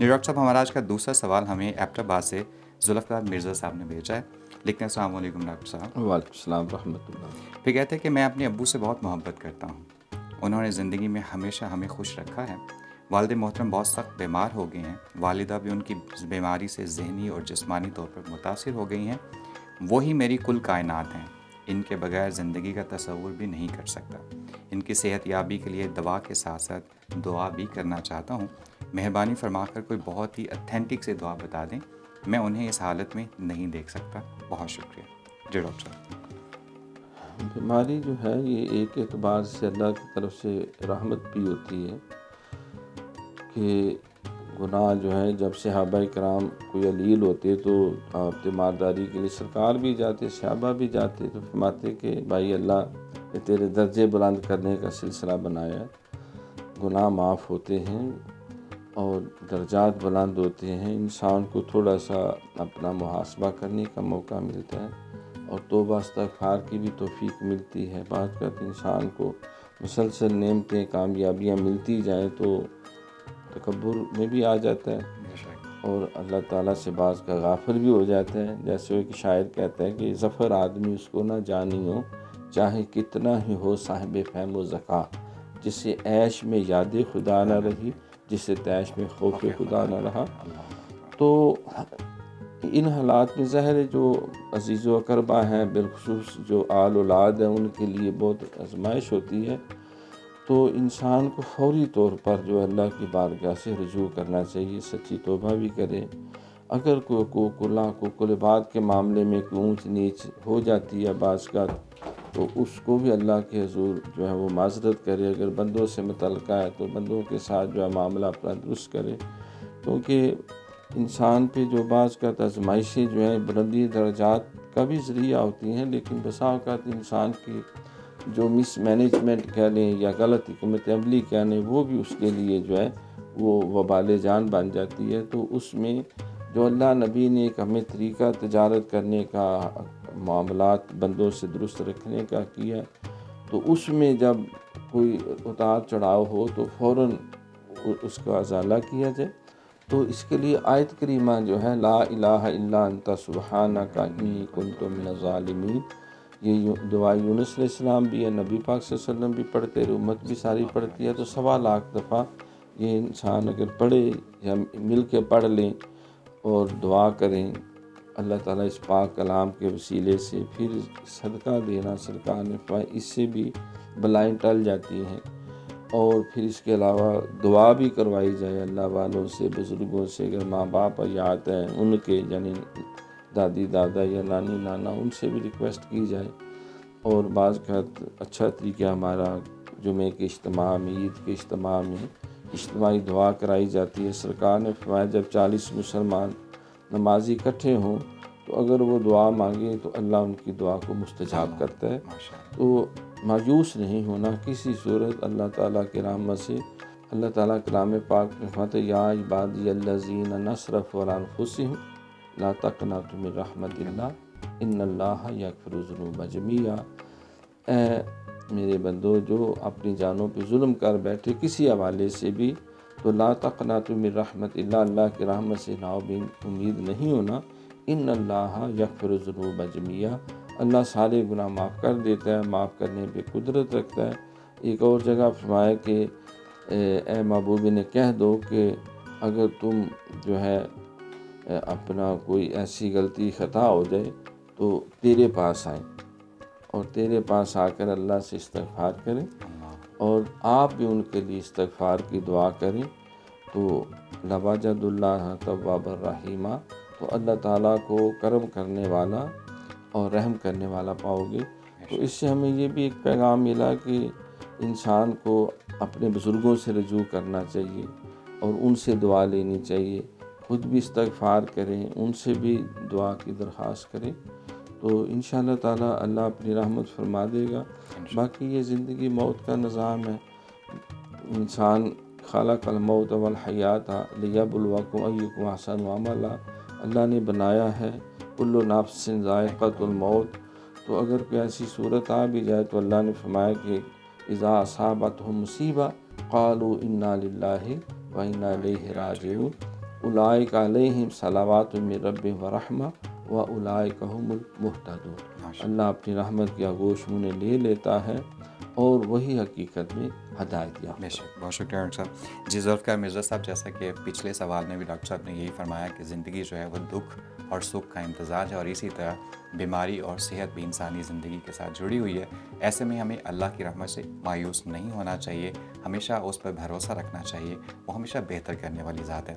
جی doctor صاحب، ہمارا آج کا دوسرا سوال ہمیں ایبٹ آباد سے ذوالفقار مرزا صاحب نے بھیجا ہے. لکھتے ہیں السلام علیکم ڈاکٹر صاحب. وعلیکم السلام ورحمۃ اللہ. پھر کہتے ہیں کہ میں اپنے ابو سے بہت محبت کرتا ہوں. انہوں نے زندگی میں ہمیشہ ہمیں خوش رکھا ہے. والد محترم بہت سخت بیمار ہو گئے ہیں. والدہ بھی ان کی بیماری سے ذہنی اور جسمانی طور پر متاثر ہو گئی ہیں. وہی میری کل کائنات ہیں. ان کے بغیر زندگی کا تصور بھی نہیں کر سکتا. ان کی صحت یابی کے لیے دوا کے ساتھ ساتھ دعا بھی کرنا چاہتا ہوں. مہربانی فرما کر کوئی بہت ہی اتھینٹک سے دعا بتا دیں. میں انہیں اس حالت میں نہیں دیکھ سکتا. بہت شکریہ. جی ڈاکٹر صاحب. بیماری جو ہے یہ ایک اعتبار سے اللہ کی طرف سے رحمت بھی ہوتی ہے کہ گناہ جو ہے جب صحابہ کرام کوئی علیل ہوتے تو تیمارداری کے لیے سرکار بھی جاتے، صحابہ بھی جاتے، تو فرماتے کہ بھائی اللہ نے تیرے درجے بلند کرنے کا سلسلہ بنایا ہے. گناہ معاف ہوتے ہیں اور درجات بلند ہوتے ہیں. انسان کو تھوڑا سا اپنا محاسبہ کرنے کا موقع ملتا ہے اور توبہ استغفار کی بھی توفیق ملتی ہے. بعض اوقات انسان کو مسلسل نعمتیں کامیابیاں ملتی جائیں تو تکبر میں بھی آ جاتا ہے اور اللہ تعالیٰ سے بعض کا غافل بھی ہو جاتا ہے. جیسے وہ کہ شاعر کہتا ہے کہ ظفر آدمی اس کو نہ جانی ہو، چاہے کتنا ہی ہو صاحب فہم و ذکا. جسے عیش میں یاد خدا نہ رہی، جسے تیش میں خوف خدا نہ رہا. تو ان حالات میں ظاہر ہے جو عزیز و اقربا ہیں، بالخصوص جو آل اولاد ہیں، ان کے لیے بہت آزمائش ہوتی ہے. تو انسان کو فوری طور پر جو اللہ کی بارگاہ سے رجوع کرنا چاہیے، سچی توبہ بھی کرے. اگر کوئی حقوق اللہ حقوق العباد کے معاملے میں کوئی اونچ نیچ ہو جاتی ہے بعض کا، تو اس کو بھی اللہ کے حضور جو ہے وہ معذرت کرے. اگر بندوں سے متعلقہ ہے تو بندوں کے ساتھ جو ہے معاملہ اپنا درست کرے، کیونکہ انسان پہ جو بعض کا آزمائشیں جو ہیں بلندی درجات کا بھی ذریعہ ہوتی ہیں، لیکن بسا اوقات انسان کی جو مس مینجمنٹ کہہ لیں یا غلط حکمت عملی کہہ لیں، وہ بھی اس کے لیے جو ہے وہ وبال جان بن جاتی ہے. تو اس میں جو اللہ نبی نے ایک ہمیں طریقہ تجارت کرنے کا، معاملات بندوں سے درست رکھنے کا کیا، تو اس میں جب کوئی اتار چڑھاؤ ہو تو فوراً اس کا ازالہ کیا جائے. تو اس کے لیے آیت کریمہ جو ہے لا الہ الا انت سبحانک انی کنت من الظالمین، یہ دعا یونس علیہ السلام بھی ہے، نبی پاک صلی اللہ علیہ وسلم بھی پڑھتے ہیں، امت بھی ساری پڑھتی ہے. تو 1.25 دفعہ یہ انسان اگر پڑھے یا مل کے پڑھ لیں اور دعا کریں اللہ تعالیٰ اس پاک کلام کے وسیلے سے، پھر صدقہ دینا، سرکار نے فرمایا اس سے بھی بلائیں ٹل جاتی ہیں. اور پھر اس کے علاوہ دعا بھی کروائی جائے اللہ والوں سے، بزرگوں سے. اگر ماں باپ حیات ہیں ان کے، یعنی دادی دادا یا نانی نانا، ان سے بھی ریکویسٹ کی جائے. اور بعض کا اچھا طریقہ ہمارا جمعہ کے اجتماع میں، عید کے اجتماع میں اجتماعی دعا کرائی جاتی ہے. سرکار نے فرمایا جب 40 مسلمان نمازی اکٹھے ہوں تو اگر وہ دعا مانگے تو اللہ ان کی دعا کو مستجاب کرتا ہے. تو مایوس نہیں ہونا کسی صورت اللہ تعالیٰ کی رحمت سے. اللہ تعالیٰ کلام پاک میں فرماتا ہے یا عبادی الذین اسرفوا علی انفسہم لا تقنطوا من رحمت اللہ ان اللہ یغفر الذنوب جميعا. اے میرے بندو جو اپنی جانوں پہ ظلم کر بیٹھے کسی حوالے سے بھی، تو لا تقنطوا من رحمت اللہ، اللہ کی رحمت سے نا امید نہیں ہونا. ان اللہ یغفر الذنوب جميعا، اللہ سارے گناہ معاف کر دیتا ہے، معاف کرنے پہ قدرت رکھتا ہے. ایک اور جگہ فرمایا کہ اے محبوب نے کہہ دو کہ اگر تم جو ہے اپنا کوئی ایسی غلطی خطا ہو جائے تو تیرے پاس آئیں اور تیرے پاس آ کر اللہ سے استغفار کریں اور آپ بھی ان کے لیے استغفار کی دعا کریں. تو لوجد اللہ تواب الرحیمہ، تو اللہ تعالیٰ کو کرم کرنے والا اور رحم کرنے والا پاؤ گے. تو اس سے ہمیں یہ بھی ایک پیغام ملا کہ انسان کو اپنے بزرگوں سے رجوع کرنا چاہیے اور ان سے دعا لینی چاہیے. خود بھی استغفار کریں، ان سے بھی دعا کی درخواست کریں. تو انشاءاللہ تعالیٰ اللہ اپنی رحمت فرما دے گا. باقی یہ زندگی موت کا نظام ہے. انسان خلق الموت والحیات لیبلوکم ایکم احسن عملا، اللہ نے بنایا ہے کل نفس ذائقۃ الموت. تو اگر کوئی ایسی صورت آ بھی جائے تو اللہ نے فرمایا کہ اذا اصابتہم مصیبہ قالوا انا للہ و انا الیہ راجعون. اولئک علیہم صلوات من ربہم ورحمہ واولئک هم المہتدون۔ اللہ اپنی رحمت کی آغوش منہ لے لیتا ہے اور وہی حقیقت میں ہدایت یافتہ۔ بے شک، بہت شکریہ ڈاکٹر صاحب۔ جی ذوالفقار مرزا صاحب، جیسا کہ پچھلے سوال میں بھی ڈاکٹر صاحب نے یہی فرمایا کہ زندگی جو ہے وہ دکھ اور سکھ کا امتزاج ہے، اور اسی طرح بیماری اور صحت بھی انسانی زندگی کے ساتھ جڑی ہوئی ہے۔ ایسے میں ہمیں اللہ کی رحمت سے مایوس نہیں ہونا چاہیے، ہمیشہ اس پر بھروسہ رکھنا چاہیے، وہ ہمیشہ بہتر کرنے والی ذات ہے۔